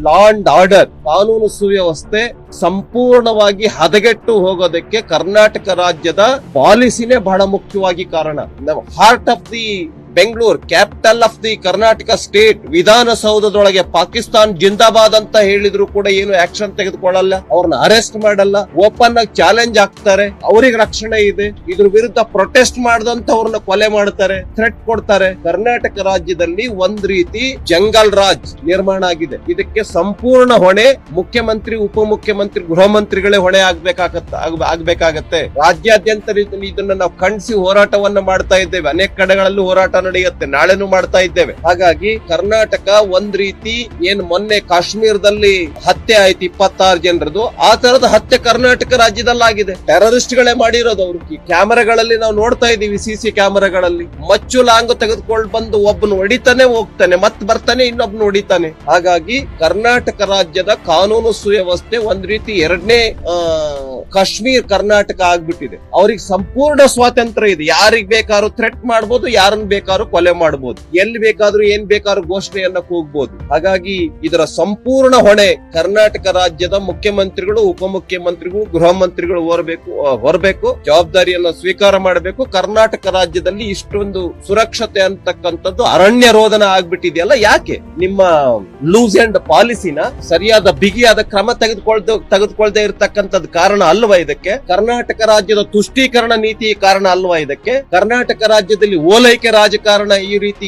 Law and order, ಕಾನೂನು ಸುವ್ಯವಸ್ಥೆ ಸಂಪೂರ್ಣವಾಗಿ ಹದಗೆಟ್ಟು ಹೋಗೋದಕ್ಕೆ ಕರ್ನಾಟಕ ರಾಜ್ಯದ ಪಾಲಿಸಿನೇ ಬಹಳ ಮುಖ್ಯವಾಗಿ ಕಾರಣ. Heart of the Bengaluru, capital of the Karnataka state, ವಿಧಾನಸೌಧದೊಳಗೆ ಪಾಕಿಸ್ತಾನ್ ಜಿಂದಾಬಾದ್ ಅಂತ ಹೇಳಿದ್ರು ಕೂಡ ಏನು ಆಕ್ಷನ್ ತೆಗೆದುಕೊಳ್ಳಲ್ಲ, ಅವ್ರನ್ನ ಅರೆಸ್ಟ್ ಮಾಡಲ್ಲ, ಓಪನ್ ಆಗಿ ಚಾಲೆಂಜ್ ಆಗ್ತಾರೆ, ಅವ್ರಿಗೆ ರಕ್ಷಣೆ ಇದೆ. ಇದ್ರ ವಿರುದ್ಧ ಪ್ರೊಟೆಸ್ಟ್ ಮಾಡಿದಂತವ್ರನ್ನ ಕೊಲೆ ಮಾಡ್ತಾರೆ, ಥ್ರೆಟ್ ಕೊಡ್ತಾರೆ. ಕರ್ನಾಟಕ ರಾಜ್ಯದಲ್ಲಿ ಒಂದ್ ರೀತಿ ಜಂಗಲ್ ರಾಜ್ ನಿರ್ಮಾಣ ಆಗಿದೆ. ಇದಕ್ಕೆ ಸಂಪೂರ್ಣ ಹೊಣೆ ಮುಖ್ಯಮಂತ್ರಿ, ಉಪಮುಖ್ಯಮಂತ್ರಿ, ಗೃಹ ಮಂತ್ರಿಗಳೇ ಹೊಣೆ ಆಗ್ಬೇಕಾಗತ್ತೆ. ರಾಜ್ಯಾದ್ಯಂತ ಇದನ್ನ ನಾವು ಖಂಡಿಸಿ ಹೋರಾಟವನ್ನ ಮಾಡ್ತಾ ಇದ್ದೇವೆ. ಅನೇಕ ಕಡೆಗಳಲ್ಲಿ ಹೋರಾಟ ನಡೆಯುತ್ತೆ, ನಾಳೆನೂ ಮಾಡ್ತಾ ಇದ್ದೇವೆ. ಹಾಗಾಗಿ ಕರ್ನಾಟಕ ಒಂದ್ ರೀತಿ ಏನ್ ಮೊನ್ನೆ ಕಾಶ್ಮೀರದಲ್ಲಿ ಹತ್ಯೆ ಆಯ್ತು 26 ಜನರದು, ಆ ತರದ ಹತ್ಯೆ ಕರ್ನಾಟಕ ರಾಜ್ಯದಲ್ಲಾಗಿದೆ. ಟೆರರಿಸ್ಟ್ ಗಳೇ ಮಾಡಿರೋದು. ಅವ್ರು ಕ್ಯಾಮೆರಾಗಳಲ್ಲಿ ನಾವು ನೋಡ್ತಾ ಇದೀವಿ, ಸಿಸಿ ಕ್ಯಾಮೆರಾಗಳಲ್ಲಿ ಮಚ್ಚು ಲಾಂಗ್ ತೆಗೆದುಕೊಂಡು ಬಂದು ಒಬ್ಬನು ಹೊಡಿತಾನೆ, ಹೋಗ್ತಾನೆ, ಮತ್ ಬರ್ತಾನೆ, ಇನ್ನೊಬ್ನು ಹೊಡಿತಾನೆ. ಹಾಗಾಗಿ ಕರ್ನಾಟಕ ರಾಜ್ಯದ ಕಾನೂನು ಸುವ್ಯವಸ್ಥೆ ಒಂದ್ ರೀತಿ ಎರಡನೇ ಕಾಶ್ಮೀರ್ ಕರ್ನಾಟಕ ಆಗ್ಬಿಟ್ಟಿದೆ. ಅವ್ರಿಗೆ ಸಂಪೂರ್ಣ ಸ್ವಾತಂತ್ರ್ಯ ಇದೆ. ಯಾರಿಗ್ ಬೇಕಾದ್ರೂ ಥ್ರೆಟ್ ಮಾಡ್ಬೋದು, ಯಾರನ್ನ ಬೇಕಾದ್ರೂ ಕೊಲೆ ಮಾಡಬಹುದು, ಎಲ್ಲಿ ಬೇಕಾದ್ರೂ ಏನ್ ಬೇಕಾದ್ರೂ ಘೋಷಣೆಯನ್ನ ಕೂಗಬಹುದು. ಹಾಗಾಗಿ ಇದರ ಸಂಪೂರ್ಣ ಹೊಣೆ ಕರ್ನಾಟಕ ರಾಜ್ಯದ ಮುಖ್ಯಮಂತ್ರಿಗಳು, ಉಪಮುಖ್ಯಮಂತ್ರಿಗಳು, ಗೃಹ ಮಂತ್ರಿಗಳು ಹೊರಬೇಕು, ಜವಾಬ್ದಾರಿಯನ್ನ ಸ್ವೀಕಾರ ಮಾಡಬೇಕು. ಕರ್ನಾಟಕ ರಾಜ್ಯದಲ್ಲಿ ಇಷ್ಟೊಂದು ಸುರಕ್ಷತೆ ಅಂತಕ್ಕಂಥದ್ದು ಅರಣ್ಯ ರೋದನ ಆಗ್ಬಿಟ್ಟಿದೆಯಲ್ಲ, ಯಾಕೆ ನಿಮ್ಮ ಲೂಸ್ ಅಂಡ್ ಪಾಲಿಸಿನ ಸರಿಯಾದ ಬಿಗಿಯಾದ ಕ್ರಮ ತೆಗೆದುಕೊಳ್ದೇ ಇರತಕ್ಕಂಥದ್ದು ಕಾರಣ ಅಲ್ವಾ ಇದಕ್ಕೆ? ಕರ್ನಾಟಕ ರಾಜ್ಯದ ತುಷ್ಟೀಕರಣ ನೀತಿ ಕಾರಣ ಅಲ್ವಾ ಇದಕ್ಕೆ? ಕರ್ನಾಟಕ ರಾಜ್ಯದಲ್ಲಿ ಓಲೈಕೆ ರಾಜಕಾರಣ ಈ ರೀತಿ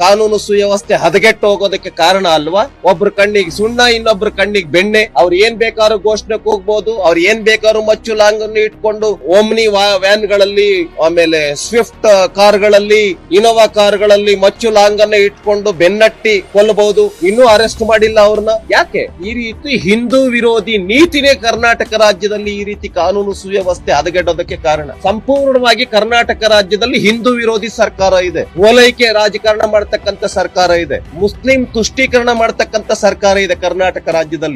ಕಾನೂನು ಸುವ್ಯವಸ್ಥೆ ಹದಗೆಟ್ಟು ಹೋಗೋದಕ್ಕೆ ಕಾರಣ ಅಲ್ವಾ? ಒಬ್ರ ಕಣ್ಣಿಗೆ ಸುಣ್ಣ, ಇನ್ನೊಬ್ರ ಕಣ್ಣಿಗೆ ಬೆಣ್ಣೆ. ಅವ್ರು ಏನ್ ಬೇಕಾದ್ರೂ ಘೋಷಣೆಗೆ ಹೋಗ್ಬೋದು, ಅವ್ರು ಏನ್ ಬೇಕಾದ್ರೂ ಮಚ್ಚು ಲಾಂಗ್ ಅನ್ನು ಇಟ್ಕೊಂಡು ಓಮ್ನಿ ವ್ಯಾನ್ ಗಳಲ್ಲಿ, ಆಮೇಲೆ ಸ್ವಿಫ್ಟ್ ಕಾರ್ಗಳಲ್ಲಿ, ಇನೋವಾ ಕಾರ್ಗಳಲ್ಲಿ ಮಚ್ಚು ಲಾಂಗ್ ಅನ್ನ ಇಟ್ಕೊಂಡು ಬೆನ್ನಟ್ಟಿ ಕೊಲ್ಲಬಹುದು. ಇನ್ನೂ ಅರೆಸ್ಟ್ ಮಾಡಿಲ್ಲ ಅವ್ರನ್ನ. ಯಾಕೆ? ಈ ರೀತಿ ಹಿಂದೂ ವಿರೋಧಿ ನೀತಿನೇ ಕರ್ನಾಟಕ ರಾಜ್ಯದಲ್ಲಿ ಈ ರೀತಿ ಕಾನೂನು ಸುವ್ಯವಸ್ಥೆ ಹದಗೆಡೋದಕ್ಕೆ ಕಾರಣ. ಸಂಪೂರ್ಣವಾಗಿ ಕರ್ನಾಟಕ ರಾಜ್ಯದಲ್ಲಿ ಹಿಂದೂ ವಿರೋಧಿ ಸರ್ಕಾರ ಇದೆ, ಓಲೈಕೆ ರಾಜಕಾರಣ ಮಾಡತಕ್ಕಂತ ಸರ್ಕಾರ ಇದೆ, ಮುಸ್ಲಿಂ ತುಷ್ಟೀಕರಣ ಮಾಡತಕ್ಕಂತ ಸರ್ಕಾರ ಇದೆ ಕರ್ನಾಟಕ ರಾಜ್ಯದಲ್ಲಿ.